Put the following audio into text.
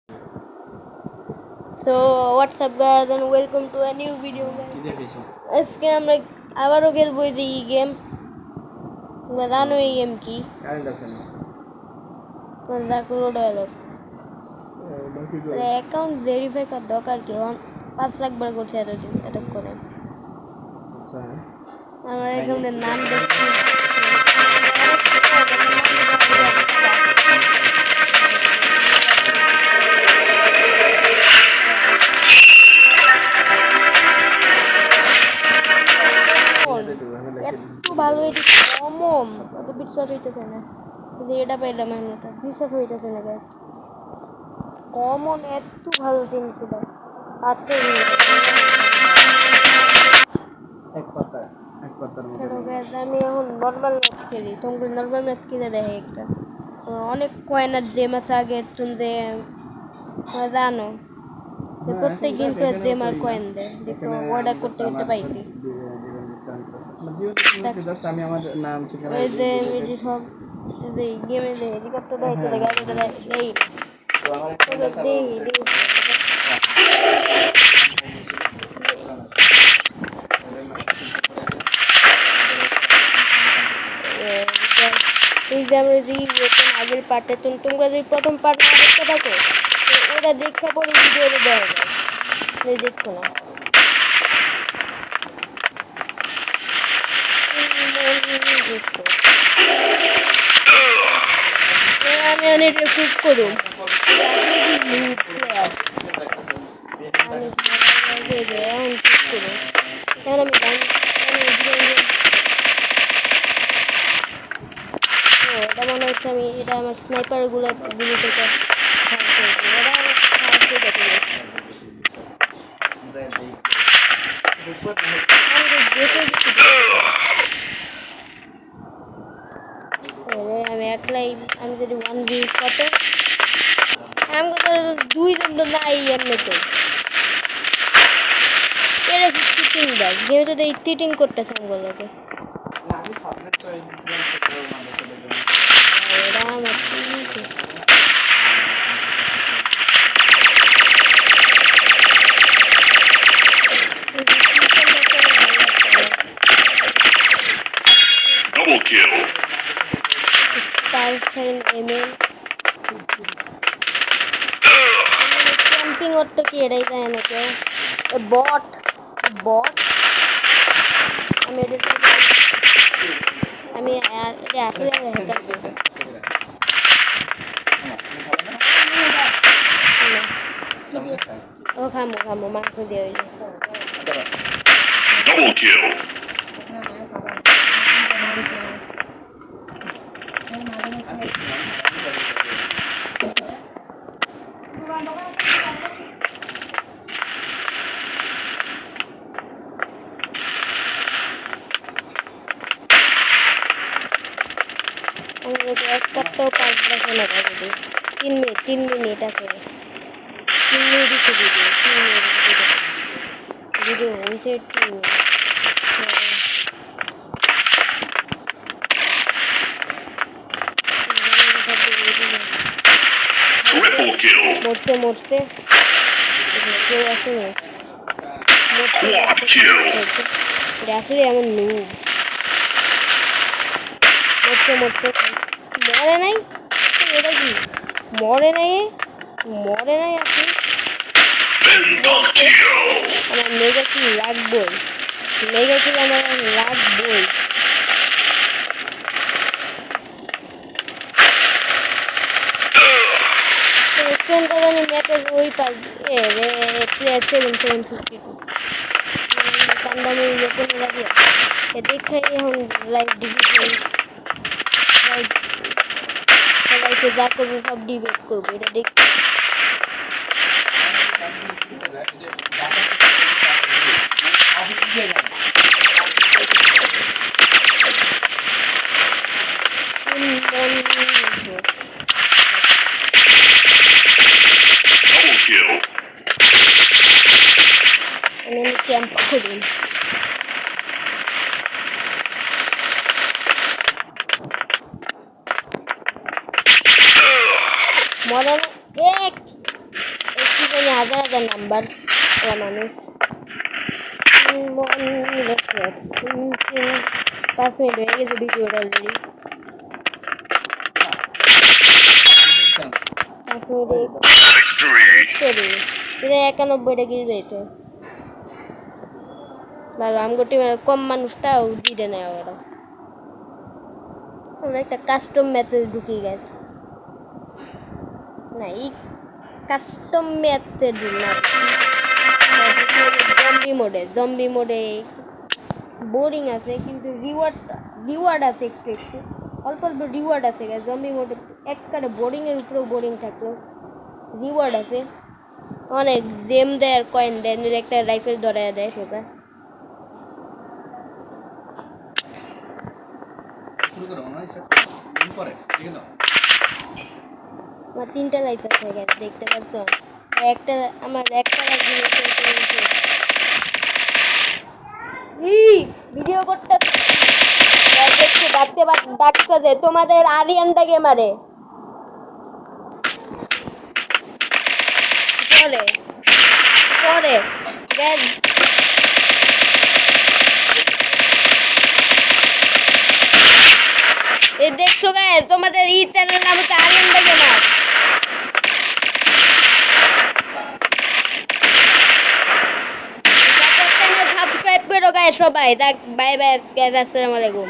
So what's up guys and welcome to a new video guys. আজকে আমরা আবারও খেলবো এই যে গেম। তোমরা জানো এই গেম কি? কারেন্ট আছে না। তোমরা করো ডায়লগ। অ্যাকাউন্ট ভেরিফাই করার দরকার কি? 5 লাখ বার করছে এতক্ষণে। আচ্ছা আমার অ্যাকাউন্টের নাম দেখছি। এত ভালো এটি কমন অত বিশ্বাস হইতেছে না যে এটা পাইলাম আমি এটা বিশ্বাস হইতেছে না গাইস কমন এত ভালো জিনিস এটা আজকে এক পাতার মধ্যে গাইস আমি এখন নরমাল ম্যাচ খেলি তোমরা নরমাল ম্যাচ খেলে দেখে একটা অনেক কয়েনার জেম আছে আগে তুমি জানো প্রত্যেক দিন করে জেম আর কয়েন দেয় দেখো অর্ডার করতে করতে পাইছি আমি আমার নাম ঠিকানা এই যে এটি সব এই গেমে যে হেলিকপ্টার দেয় চলে গাড়িটা দেয় এই তো আমার একটা এই যে আমরা যে আগের পার্টে তোমরা যদি প্রথম পার্ট না দেখতে থাকো তো ওরা দেখা পরে ভিডিওটা দেওয়া যায় এই দেখো না আমি অনেক কুক করুন এটা মনে হচ্ছে আমি এটা আমার স্নাইপার গুলো গুলি থেকে আমি একলাই আমি যদি 1v কত আমি কত 2 জন নাই এমনিতে এরা চিটিং দেয় গেমে তো এই চিটিং করতেছে আমগুলোকে Double kill. ক্যাম্পিং ওরটা কি এটাই যায় না কেউ বট বট আমি এটা আসলে ও খামো মাংস দিয়ে Double kill. এক সপ্তাহ 5 বছর লাগা যদি 3 মিনিট আছে 3 মিনিট ভিডিও হয়েছে Triple kill. মরছে কেউ আছে না Quad kill. এটা আসলে এমন নুব মরছে মরে নাই এটা কি মরে নাই আপনি Penta kill. আমার মেগা কিল লাগবই আমার লাগবই কোনটা জানি ম্যাপের ওই পার প্লেয়ার 7752 কান্দামি কোনো লাগিয়ে দেখাই এখন লাইভ ডিভিশন সবাইকে যা করবো সব ডিবেট করবো এটা দেখ Double kill. আমি ক্যাম্প করি মরে না এক হাজার হাজার নাম্বার ওরা মানুষ 5 মিনিট হয়ে গেছে ভিডিওটা অলরেডি 5 মিনিট Victory. এটা 91টা কিল পেয়েছে ভালো আমগো টিমের কম মানুষটাও জিতে নেয় ওরা আমরা একটা কাস্টম ম্যাচে ঢুকি গেছে না এই কাস্টম ম্যাচে না জম্বি মোডে বোরিং আছে কিন্তু রিওয়ার্ড আছে একটু একটু অল্প অল্প রিওয়ার্ড আছে জম্বি মোডে একবারে বোরিংয়ের উপরেও বোরিং থাকলো রিওয়ার্ড আছে অনেক জেম দেয় আর কয়েন দেয় নইলে একটা রাইফেল ধরায় দেয় সেটা শুরু করো না পরে ঠিক আছে আমার 3টা লাইফ আছে গেছে দেখতে পারছো একটা আমার একটা লাইফ ভিডিও করতে দেখতে ডাকতে যে তোমাদের আরিয়ানটা গেমারে পরে পরে গ্যাস এই দেখছো গায়ে তোমাদের ই চ্যানেল নাম হচ্ছে আরিয়ানটা গেমার সাবস্ক্রাইব করো গায়ে সবাই বাই বাই আসসালামু আলাইকুম